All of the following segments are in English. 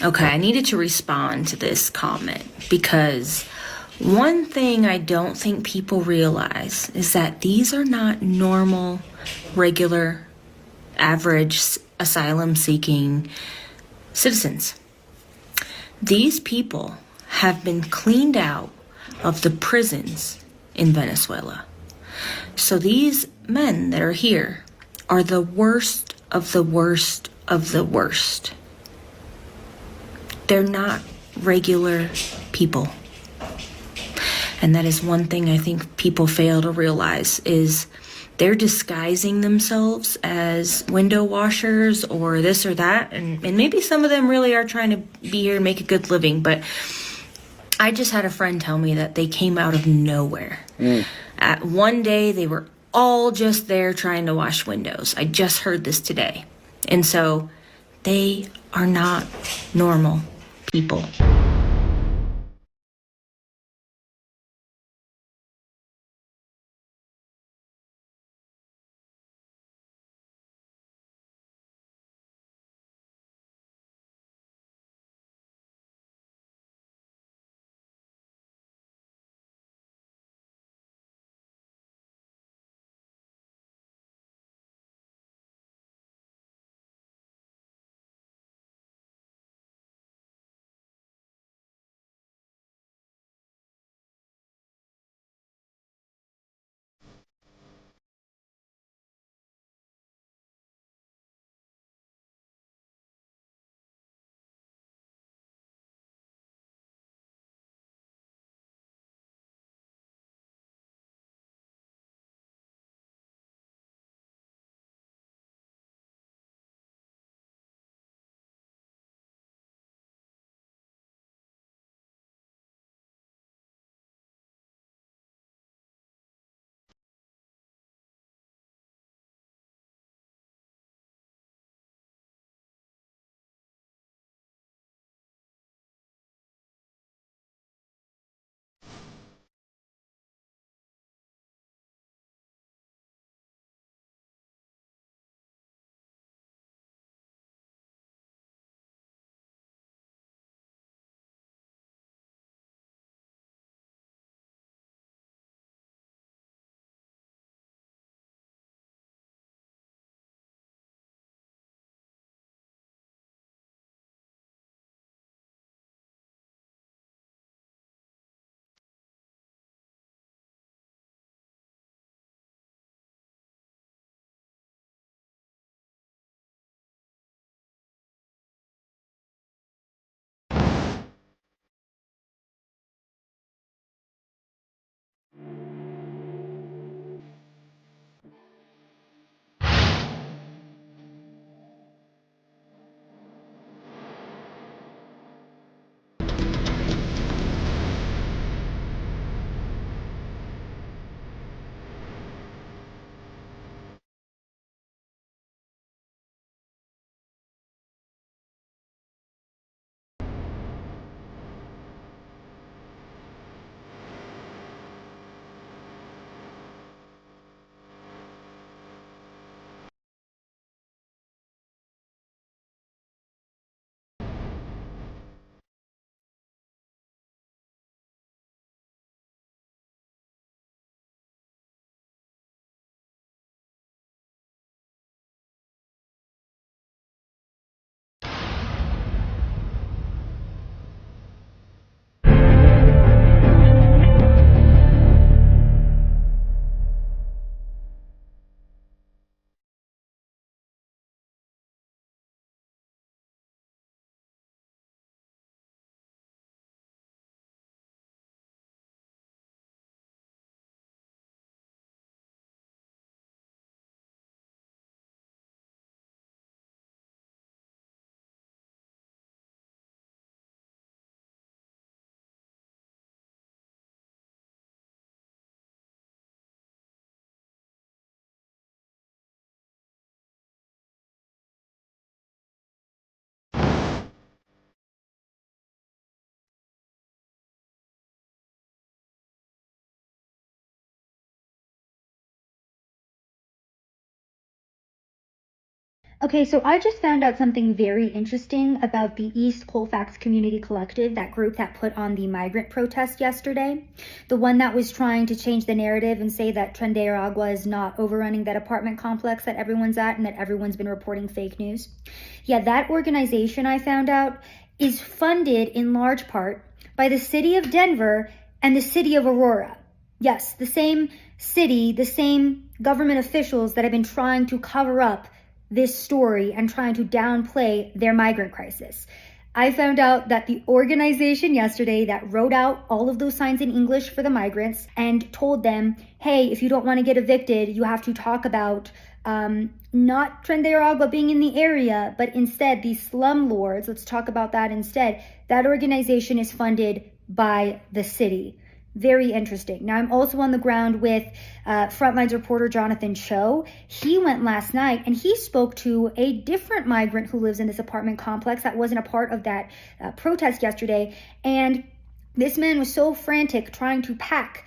Okay, I needed to respond to this comment because one thing I don't think people realize is that these are not normal, regular, average asylum seeking citizens. These people have been cleaned out of the prisons in Venezuela. So these men that are here are the worst of the worst of the worst. They're not regular people. And that is one thing I think people fail to realize is they're disguising themselves as window washers or this or that. And maybe some of them really are trying to be here and make a good living. But I just had a friend tell me that they came out of nowhere. At one day, they were all just there trying to wash windows. I just heard this today. And so they are not normal people. Okay, so I just found out something very interesting about the East Colfax Community Collective, that group that put on the migrant protest yesterday. The one that was trying to change the narrative and say that Tren de Aragua is not overrunning that apartment complex that everyone's at and that everyone's been reporting fake news. Yeah, that organization, I found out, is funded in large part by the city of Denver and the city of Aurora. Yes, the same city, the same government officials that have been trying to cover up this story and trying to downplay their migrant crisis. I found out that the organization yesterday that wrote out all of those signs in English for the migrants and told them, hey, if you don't want to get evicted, you have to talk about not Tren de Aragua being in the area, but instead these slumlords. Let's talk about that instead. That organization is funded by the city. Very interesting. Now, I'm also on the ground with Frontlines reporter Jonathan Cho. He went last night and he spoke to a different migrant who lives in this apartment complex that wasn't a part of that protest yesterday. And this man was so frantic trying to pack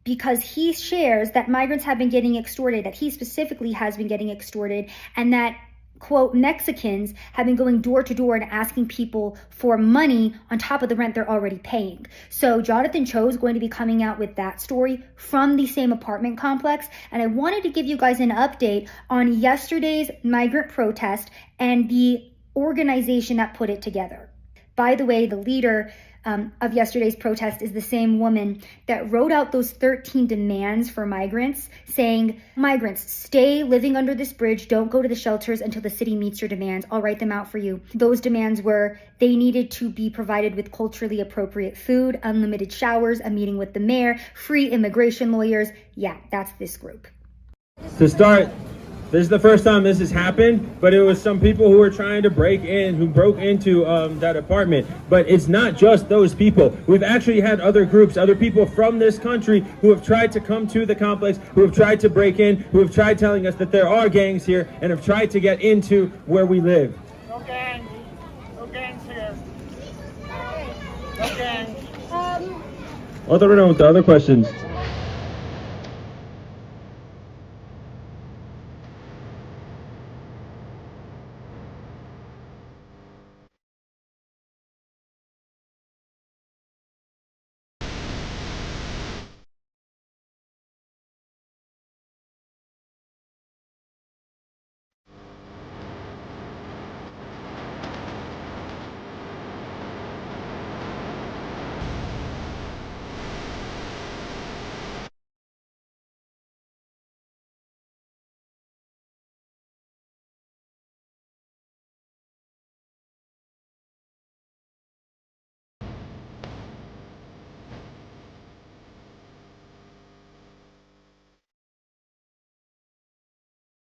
because he shares that migrants have been getting extorted, that he specifically has been getting extorted, and that quote, Mexicans have been going door to door and asking people for money on top of the rent they're already paying. So Jonathan Cho is going to be coming out with that story from the same apartment complex. And I wanted to give you guys an update on yesterday's migrant protest and the organization that put it together. By the way, the leader of yesterday's protest is the same woman that wrote out those 13 demands for migrants, saying, migrants, stay living under this bridge, don't go to the shelters until the city meets your demands. I'll write them out for you. Those demands were they needed to be provided with culturally appropriate food, unlimited showers, a meeting with the mayor, free immigration lawyers. Yeah, that's this group. To start, this is the first time this has happened, but it was some people who were trying to break in, who broke into that apartment. But it's not just those people. We've actually had other groups, other people from this country who have tried to come to the complex, who have tried to break in, who have tried telling us that there are gangs here and have tried to get into where we live. No gangs. No gangs here. No gangs. Other questions.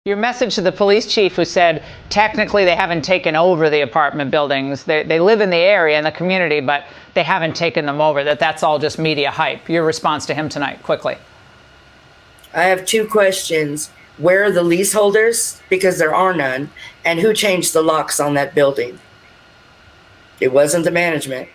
Your message to the police chief who said technically they haven't taken over the apartment buildings. They live in the area, in the community, but they haven't taken them over, that's all just media hype. Your response to him tonight, quickly. I have two questions. Where are the leaseholders? Because there are none. And who changed the locks on that building? It wasn't the management.